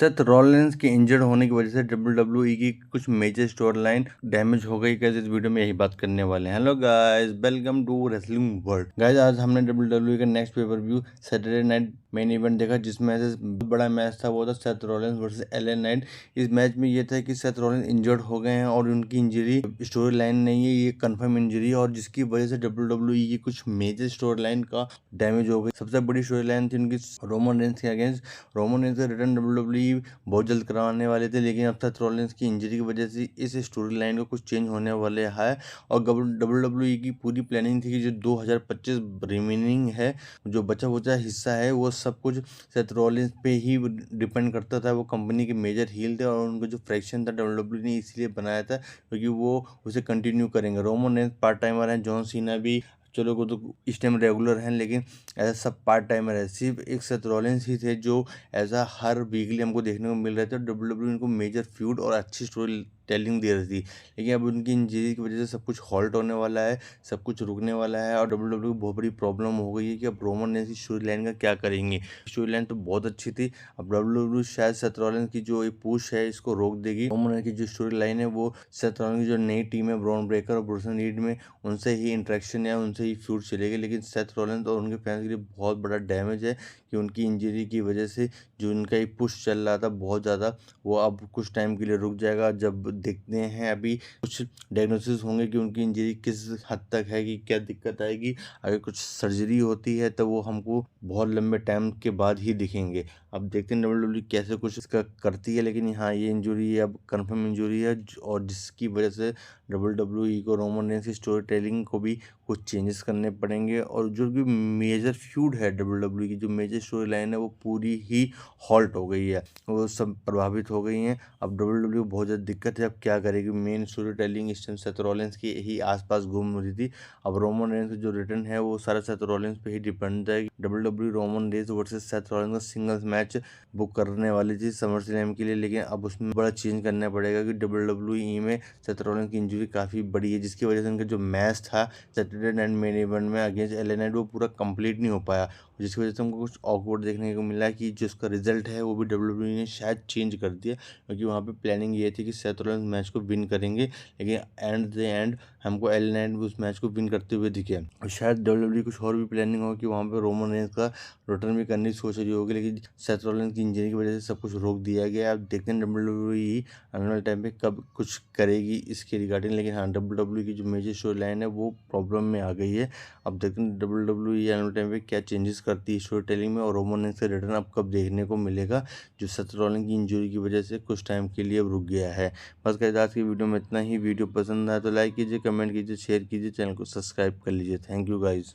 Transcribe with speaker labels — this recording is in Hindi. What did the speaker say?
Speaker 1: सेथ रॉलिंस के इंजर्ड होने की वजह से WWE की कुछ मेजर स्टोरी लाइन डैमेज हो गई। गाइस इस वीडियो में यही बात करने वाले हैं। Hello guys, welcome to wrestling world. Guys आज हमने WWE का next pay per view Saturday night main event देखा, जिसमें से बहुत बड़ा मैच था। वो था Seth Rollins versus LA Knight. इस मैच में ये था कि सेथ रॉलिंस इंजर्ड हो गए हैं और उनकी इंजरी स्टोरी लाइन नहीं है, ये कंफर्म इंजरी है, और जिसकी वजह से WWE की कुछ मेजर स्टोरी लाइन का डैमेज हो गई। सबसे बड़ी स्टोरी लाइन थी उनकी रोमन रेंस के अगेंस्ट। रोमन रेंस का रिटर्न WWE बहुत जल्द करवाने वाले थे, लेकिन अब सेथ रॉलिंस की इंजरी की वजह से इस स्टोरी लाइन को कुछ चेंज होने वाले है। और WWE की पूरी प्लानिंग थी कि जो 2025 रिमेनिंग है, जो बचा बचा हिस्सा है, वो सब कुछ सेथ रॉलिंस पे ही डिपेंड करता था। वो कंपनी के मेजर हील थे और उनको जो फ्रैक्शन था WWE ने इसलिए बनाया था क्योंकि वो उसे कंटिन्यू करेंगे। रोमन रेंस पार्ट टाइमर हैं, जॉन सीना भी चलो को तो इस टाइम रेगुलर हैं, लेकिन ऐसा सब पार्ट टाइमर है। सिर्फ एक सेथ रॉलिंस ही थे जो ऐसा हर वीकली हमको देखने को मिल रहे थे। WWE इनको मेजर फ्यूड और अच्छी स्टोरी टेलिंग दे रही थी, लेकिन अब उनकी इंजरी की वजह से सब कुछ हॉल्ट होने वाला है, सब कुछ रुकने वाला है। और WWE को बहुत बड़ी प्रॉब्लम हो गई है कि अब रोमन रेंस की स्टोरी लाइन का क्या करेंगे। स्टोरी लाइन तो बहुत अच्छी थी, अब WWE शायद सेथ रॉलिंस की जो ये पुश है इसको रोक देगी। रोमन रेंस की जो स्टोरी लाइन है वो सेथ रॉलिंस की जो नई टीम है ब्रॉन ब्रेकर और ब्रूसन रीड में, उनसे ही इंटरेक्शन या उनसे ही फ्यूड चलेगी। लेकिन सेथ रॉलिंस और उनके फैंस के लिए बहुत बड़ा डैमेज है कि उनकी इंजरी की वजह से जो उनका एक पुश चल रहा था बहुत ज़्यादा, वो अब कुछ टाइम के लिए रुक जाएगा। जब देखते हैं अभी कुछ डायग्नोसिस होंगे कि उनकी इंजरी किस हद तक है, कि क्या दिक्कत आएगी। अगर कुछ सर्जरी होती है तो वो हमको बहुत लंबे टाइम के बाद ही दिखेंगे। अब देखते हैं WWE कैसे कुछ इसका करती है, लेकिन हाँ ये इंजरी अब कंफर्म इंजरी है और जिसकी वजह से WWE को रोमन रेंस की स्टोरी टेलिंग को भी कुछ चेंजेस करने पड़ेंगे। और जो भी मेजर फ्यूड है WWE की, जो मेजर स्टोरी लाइन है, वो पूरी ही हॉल्ट हो गई है, वो सब प्रभावित हो गई हैं। अब WWE को बहुत ज़्यादा दिक्कत है, अब क्या करेगी। मेन स्टोरी टेलिंग इस टाइम सेथ रॉलिंस की ही आसपास घूम रही थी। अब रोमन रेंस का जो रिटर्न है वो सारा सेथ रॉलिंस पे ही डिपेंड है। WWE Roman Reigns versus Seth Rollins का सिंगल्स मैच बुक करने वाली थी समर स्लैम के लिए, लेकिन अब उसमें बड़ा चेंज करना पड़ेगा कि WWE में सेथ रॉलिंस की इंजरी काफ़ी बड़ी है, जिसकी वजह से उनका जो मैच था सैटरडे नाइट मेन इवेंट में अगेंस्ट एलए नाइट, वो पूरा कंप्लीट नहीं हो पाया, जिसकी वजह से हमको कुछ ऑकवर्ड देखने को मिला कि जो उसका रिजल्ट है वो भी WWE ने शायद चेंज कर दिया। क्योंकि वहाँ पे प्लानिंग ये थी कि सेथ रॉलिंस मैच को विन करेंगे, लेकिन एंड द एंड हमको एलए नाइट उस मैच को विन करते हुए दिखे। और शायद WWE कुछ और भी प्लानिंग हो कि वहाँ पे रोमन रेंस का रिटर्न भी करने की सोच रही होगी, लेकिन सेथ रॉलिंस की इंजरी की वजह से सब कुछ रोक दिया गया। अब देखते हैं WWE आने वाले टाइम पे कब कुछ करेगी इसके रिगार्डिंग। लेकिन हाँ WWE की जो मेजर स्टोरी लाइन है वो प्रॉब्लम में आ गई है। अब देखते हैं WWE आने वाले टाइम पे क्या चेंजेस करती है स्टोरी टेलिंग में, और रोमन रेंस का रिटर्न अब कब देखने को मिलेगा, जो सेथ रॉलिंस की इंजरी की वजह से कुछ टाइम के लिए अब रुक गया है। बस गाइस आज की वीडियो में इतना ही। वीडियो पसंद आया तो लाइक कीजिए, कमेंट कीजिए, शेयर कीजिए, चैनल को सब्सक्राइब कर लीजिए। Thank you guys.